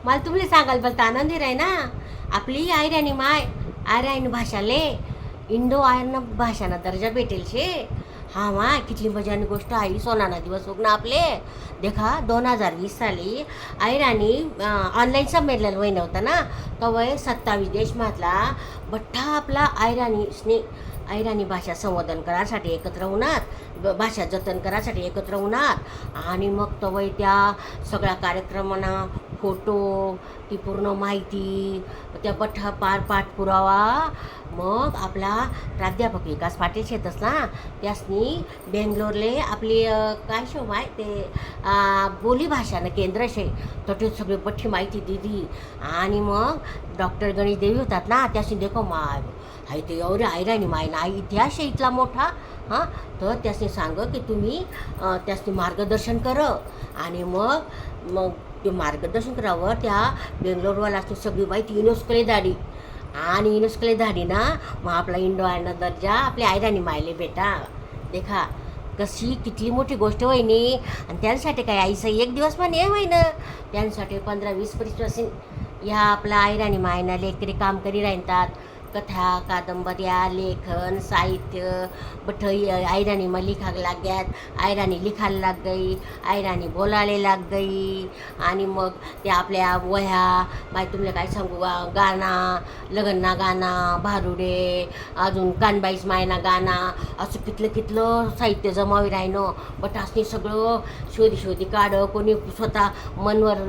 मला तुमले सांगाल बोलता आनंदी राही ना आपली आयराणी माय आयराणी भाषाले इंडो आयर्न भाषाना दर्जा भेटेल शे. हा माय कितली मजानी गोष्ट आई सोनाना दिवस उगना आपले देखा 2020 साली आयराणी ऑनलाईन संमेलन वय नव्हतं ना तवय 27 देशमधला बठ्ठा आपला आयराणी भाषा संवर्धन करायसाठी एकत्र होणार, भाषा जतन करायसाठी एकत्र होणार आणि मग तवय त्या सगळ्या कार्यक्रमांना फोटो ती पूर्ण माहिती त्या बठ्ठा पाठपुरावा मग आपला प्राध्यापक विकास पाटील शेतस ना त्यासनी बेंगलोरले आपली काय शो माय ते बोली भाषानं केंद्र शे तर सगळी बठ्ठी माहिती दिली. आणि मग डॉक्टर गणेश देवी होतात ना त्यासनी देखो माय हाय ते एवढे आयराणी माय ना इतिहास आहे इथला मोठा. हां तर त्यासनी सांग की तुम्ही त्यासनी मार्गदर्शन कर आणि मग ते मार्गदर्शन करावं त्या बेंगलोरवालासनी सगळी माहिती युनेस्कोले धाडी आणि युनेस्कोले धाडी ना मग आपला इंडो आयर्न दर्जा आपल्या आयराणी मायले बेटा देखा कशी किती मोठी गोष्ट होई नी. आणि त्यांसाठी काय आईचं एक दिवस पण हे होई ना त्यांसाठी 15-20 वर्षापासून ह्या आपल्या आयराणी मायना लेकरी काम करी राहतात. कथा कादंबऱ्या लेखन साहित्य बठ आयराणी लिखायला लाग्यात आयराणी लिखायला लाग गई आयराणी बोलायला लाग गई. आणि मग त्या आपल्या वह्या बाय तुमले काय सांगू गाणा लगन्ना गाणा भारुडे अजून कानबाईस मायना गाणा असं कितलं साहित्य जमावी राहिनं बट असणे सगळं शोधी काढ कोणी स्वतः मनवर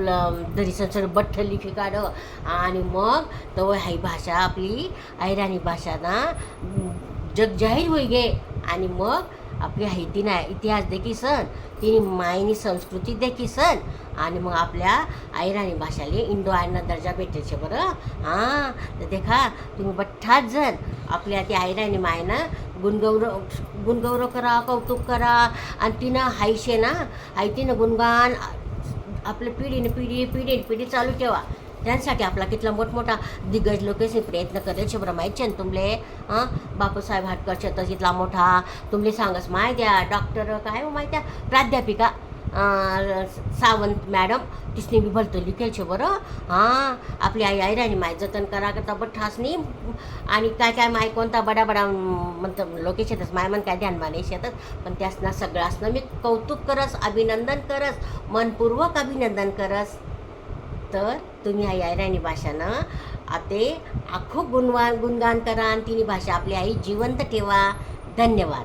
दरीसन सगळं बठ्ठ लिखी काढ. आणि मग तव ही भाषा आपली आयराणी भाषा ना जग जाहीर होई गे. आणि मग आपली हायतीना इतिहास देखी सण तिने मायनी संस्कृती देखी सण आणि मग आपल्या आयराणी भाषाले इंडो आयर्न दर्जा भेटेल बरं. हां तर देखा तुम्ही बठ्ठाच जण आपल्या त्या आयराणी मायनं गुणगौरव करा कौतुक करा आणि तिनं हायशे ना तिनं गुणगान आपल्या पिढी चालू ठेवा. त्यांसाठी आपला कितला मोठमोठा दिग्गज लोकेशी प्रयत्न करेल बरं माहीत आहे ना तुमले. बापूसाहेब हाटकर शेतस इथला मोठा तुमले सांगस माय द्या डॉक्टर काय हो माहिती आहे प्राध्यापिका सावंत मॅडम तिसने बी भलतं लिखेल छे बरं. हां आपली आयराणी माय जतन करा करता बठ्ठासनी आणि काय माय कोणता बडा म्हणतं लोके शेतस माय मन काय ध्यान माने शेतस पण त्यासना सगळ्यासनं मी कौतुक करस अभिनंदन करस मनपूर्वक अभिनंदन करस. तर तुम्ही आई आयराणी भाषानं आते आखो गुणगान करा आणि तिने भाषा आपली आई जिवंत ठेवा. धन्यवाद.